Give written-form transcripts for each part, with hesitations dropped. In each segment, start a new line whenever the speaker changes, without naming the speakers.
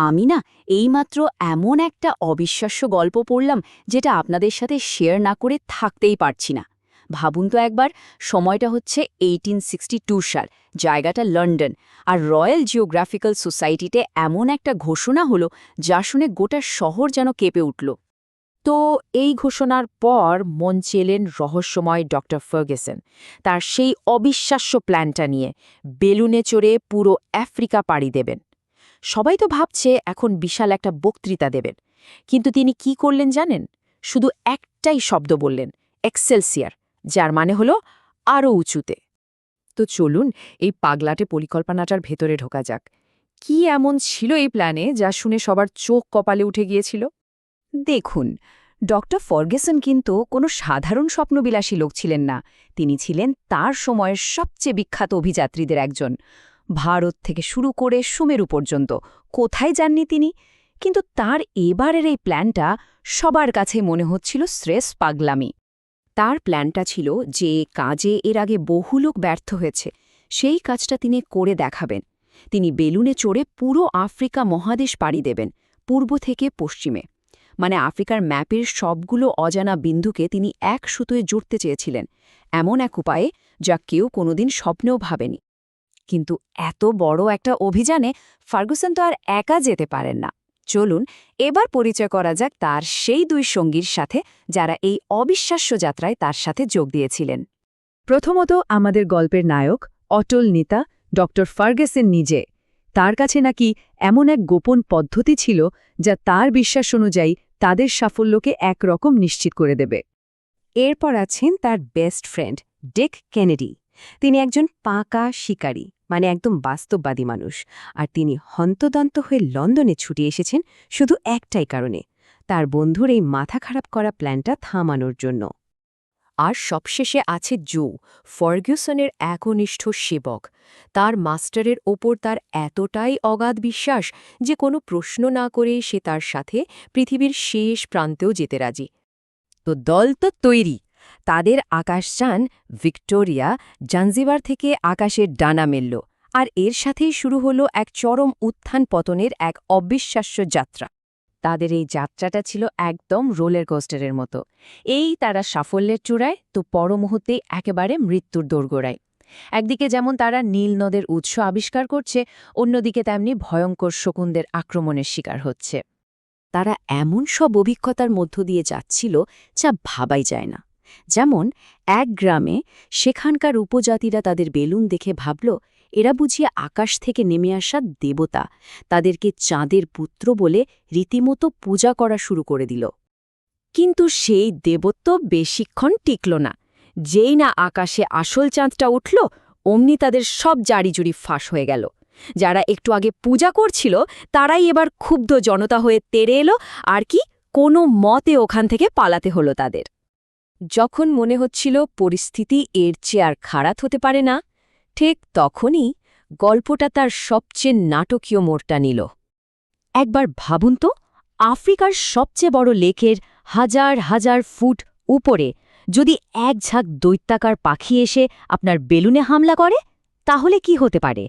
আমি না এইমাত্র এমন একটা অবিশ্বাস্য গল্প পড়লাম যেটা আপনাদের সাথে শেয়ার না করে থাকতেই পারছি না। ভাবুন তো একবার, সময়টা হচ্ছে 1862 সাল, জায়গাটা লন্ডন, আর রয়্যাল জিওগ্রাফিক্যাল সোসাইটিতে এমন একটা ঘোষণা হলো যা শুনে গোটা শহর যেন কেঁপে উঠল।
তো এই ঘোষণার পর মঞ্চে এলেন রহস্যময় ডক্টর ফার্গুসন, তার সেই অবিশ্বাস্য প্ল্যানটা নিয়ে বেলুনে চড়ে পুরো আফ্রিকা পাড়ি দেবেন। সবাই তো ভাবছে এখন বিশাল একটা বক্তৃতা দেবেন, কিন্তু তিনি কি করলেন জানেন? শুধু একটাই শব্দ বললেন, এক্সেলসিয়ার, যার মানে হলো আরও উঁচুতে। তো চলুন এই পাগলাটে পরিকল্পনাটার ভেতরে ঢোকা যাক। কি এমন ছিল এই প্ল্যানে যা শুনে সবার চোখ কপালে উঠে গিয়েছিল?
দেখুন, ডক্টর ফার্গুসন কিন্তু কোনো সাধারণ স্বপ্নবিলাসী লোক ছিলেন না। তিনি ছিলেন তার সময়ের সবচেয়ে বিখ্যাত অভিযাত্রীদের একজন। ভারত থেকে শুরু করে সুমেরু পর্যন্ত কোথায় যাননি তিনি। কিন্তু তার এবারের এই প্ল্যানটা সবার কাছে মনে হচ্ছিল শ্রেষ্ঠ পাগলামি। তার প্ল্যানটা ছিল যে কাজে এর আগে বহু লোক ব্যর্থ হয়েছে, সেই কাজটা তিনি করে দেখাবেন। তিনি বেলুনে চড়ে পুরো আফ্রিকা মহাদেশ পাড়ি দেবেন, পূর্ব থেকে পশ্চিমে। মানে আফ্রিকার ম্যাপের সবগুলো অজানা বিন্দুকে তিনি এক সুতোয় জুড়তে চেয়েছিলেন, এমন এক উপায়ে যা কেউ কোনোদিন স্বপ্নেও ভাবেনি। কিন্তু এত বড় একটা অভিযানে ফার্গুসন তো আর একা যেতে পারেন না। চলুন এবার পরিচয় করা যাক তার সেই দুই সঙ্গীর সাথে যারা এই অবিশ্বাস্য যাত্রায় তার সাথে যোগ দিয়েছিলেন।
প্রথমত আমাদের গল্পের নায়ক অটল নেতা ডক্টর ফার্গুসন নিজে। তার কাছে নাকি এমন এক গোপন পদ্ধতি ছিল যা তার বিশ্বাস অনুযায়ী তাদের সাফল্যকে একরকম নিশ্চিত করে দেবে।
এরপর আছেন তার বেস্ট ফ্রেন্ড ডিক কেনেডি। তিনি একজন পাকা শিকারী, মানে একদম বাস্তববাদী মানুষ, আর তিনি হন্তদন্ত হয়ে লন্ডনে ছুটে এসেছেন শুধু একটাই কারণে, তার বন্ধুর এই মাথা খারাপ করা প্ল্যানটা থামানোর জন্য।
আর সবশেষে আছে জো, ফার্গুসনের একনিষ্ঠ সেবক। তার মাস্টারের ওপর তার এতটাই অগাধ বিশ্বাস যে কোনো প্রশ্ন না করে সে তার সাথে পৃথিবীর শেষ প্রান্তেও যেতে রাজি। তো দল তো তৈরি। তাদের আকাশযান ভিক্টোরিয়া জাঞ্জিবার থেকে আকাশের ডানা মেলল, আর এর সাথেই শুরু হলো এক চরম উত্থান পতনের এক অবিশ্বাস্য যাত্রা। তাদের এই যাত্রাটা ছিল একদম রোলার কোস্টারের মতো। এই তারা সাফল্যের চূড়ায়, তো পর মুহূর্তেই একেবারে মৃত্যুর দোরগোড়ায়। একদিকে যেমন তারা নীল নদের উৎস আবিষ্কার করছে, অন্যদিকে তেমনি ভয়ঙ্কর শকুনদের আক্রমণের শিকার হচ্ছে।
তারা এমন সব অভিজ্ঞতার মধ্য দিয়ে যাচ্ছিল যা ভাবাই যায় না। যেমন এক গ্রামে সেখানকার উপজাতিরা তাদের বেলুন দেখে ভাবল এরা বুঝিয়ে আকাশ থেকে নেমে আসা দেবতা, তাদেরকে চাঁদের পুত্র বলে রীতিমতো পূজা করা শুরু করে দিল। কিন্তু সেই দেবত্ব বেশিক্ষণ টিকল না। যেই না আকাশে আসল চাঁদটা উঠল, অমনি তাদের সব জারিজুরি ফাঁস হয়ে গেল। যারা একটু আগে পূজা করছিল তারাই এবার ক্ষুব্ধ জনতা হয়ে তেড়ে এলো, আর কি কোনো মতে ওখান থেকে পালাতে হলো তাদের। যখন মনে হচ্ছিল পরিস্থিতি এর চেয়ে আর খারাপ হতে পারে না, ঠিক তখনই গল্পটা তার সবচেয়ে নাটকীয় মোড়টা নিল। একবার ভাবুন তো, আফ্রিকার সবচেয়ে বড় লেকের হাজার হাজার ফুট উপরে যদি এক ঝাঁক দৈত্যাকার পাখি এসে আপনার বেলুনে হামলা করে, তাহলে কি হতে পারে?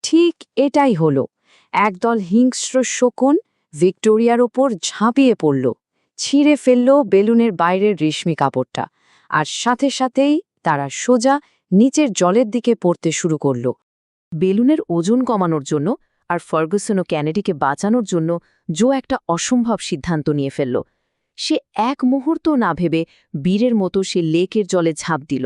ঠিক এটাই হল। একদল হিংস্র শকুন ভিক্টোরিয়ার ওপর ঝাঁপিয়ে পড়ল, ছিঁড়ে ফেলল বেলুনের বাইরের রেশমি কাপড়টা, আর সাথে সাথেই তারা সোজা নিচের জলের দিকে পড়তে শুরু করল। বেলুনের ওজন কমানোর জন্য আর ফার্গুসন ও ক্যানেডিকে বাঁচানোর জন্য জো একটা অসম্ভব সিদ্ধান্ত নিয়ে ফেলল। সে এক মুহূর্ত না ভেবে বীরের মতো সে লেকের জলে ঝাঁপ দিল।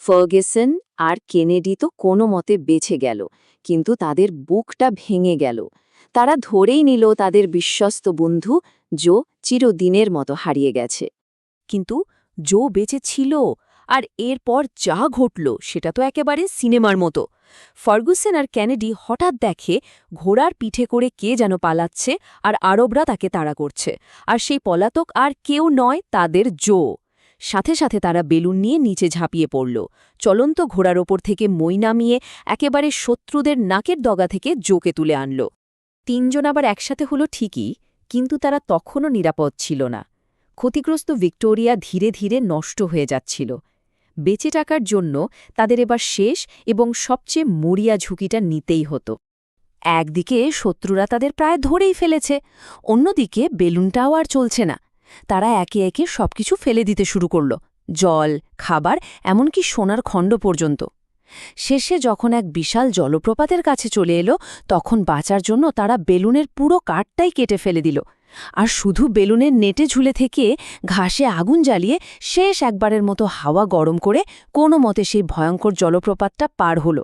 ফার্গুসন আর কেনেডি তো কোনো মতে বেঁচে গেল, কিন্তু তাদের বুকটা ভেঙে গেল। তারা ধরেই নিল তাদের বিশ্বস্ত বন্ধু জো চিরদিনের মতো হারিয়ে গেছে। কিন্তু জো বেঁচে ছিল, আর এরপর যা ঘটল সেটা তো একেবারে সিনেমার মতো। ফার্গুসন আর ক্যানেডি হঠাৎ দেখে ঘোড়ার পিঠে করে কে যেন পালাচ্ছে, আর আরবরা তাকে তাড়া করছে, আর সেই পলাতক আর কেউ নয়, তাদের জো। সাথে সাথে তারা বেলুন নিয়ে নিচে ঝাঁপিয়ে পড়ল, চলন্ত ঘোড়ার ওপর থেকে মই নামিয়ে একেবারে শত্রুদের নাকের ডগা থেকে জোকে তুলে আনল। তিনজন আবার একসাথে হলো ঠিকই, কিন্তু তারা তখনও নিরাপদ ছিল না। ক্ষতিগ্রস্ত ভিক্টোরিয়া ধীরে ধীরে নষ্ট হয়ে যাচ্ছিল। বেঁচে থাকার জন্য তাদের এবার শেষ এবং সবচেয়ে মরিয়া ঝুঁকিটা নিতেই হতো। একদিকে শত্রুরা তাদের প্রায় ধরেই ফেলেছে, অন্যদিকে বেলুনটাও আর চলছে না। তারা একে একে সবকিছু ফেলে দিতে শুরু করল, জল, খাবার, এমনকি সোনার খণ্ড পর্যন্ত। শেষে যখন এক বিশাল জলপ্রপাতের কাছে চলে এলো, তখন বাঁচার জন্য তারা বেলুনের পুরো কাঠটাই কেটে ফেলে দিল, আর শুধু বেলুনের নেটে ঝুলে থেকে ঘাসে আগুন জ্বালিয়ে শেষ একবারের মতো হাওয়া গরম করে কোনো মতে সেই ভয়ঙ্কর জলপ্রপাতটা পার হল।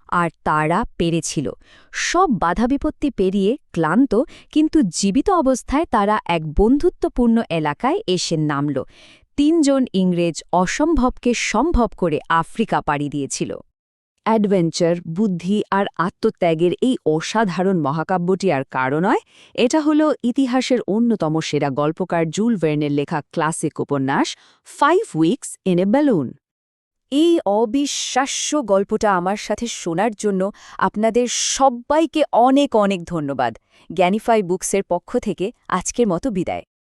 আর তারা পেরেছিল। সব বাধা বিপত্তি পেরিয়ে ক্লান্ত কিন্তু জীবিত অবস্থায় তারা এক বন্ধুত্বপূর্ণ এলাকায় এসে নামল। 3 জন ইংরেজ অসম্ভবকে সম্ভব করে আফ্রিকা পাড়ি দিয়েছিল।
অ্যাডভেঞ্চার, বুদ্ধি আর আত্মত্যাগের এই অসাধারণ মহাকাব্যটি আর কারো নয়, এটা হলো ইতিহাসের অন্যতম সেরা গল্পকার জুল ভার্নের লেখা ক্লাসিক উপন্যাস 5 উইকস ইন এ বেলুন।
এই অবিশ্বাস্য গল্পটা আমার সাথে শোনার জন্য আপনাদের সবাইকে অনেক অনেক ধন্যবাদ। জ্ঞানিফাই বুকসের পক্ষ থেকে আজকের মতো বিদায়।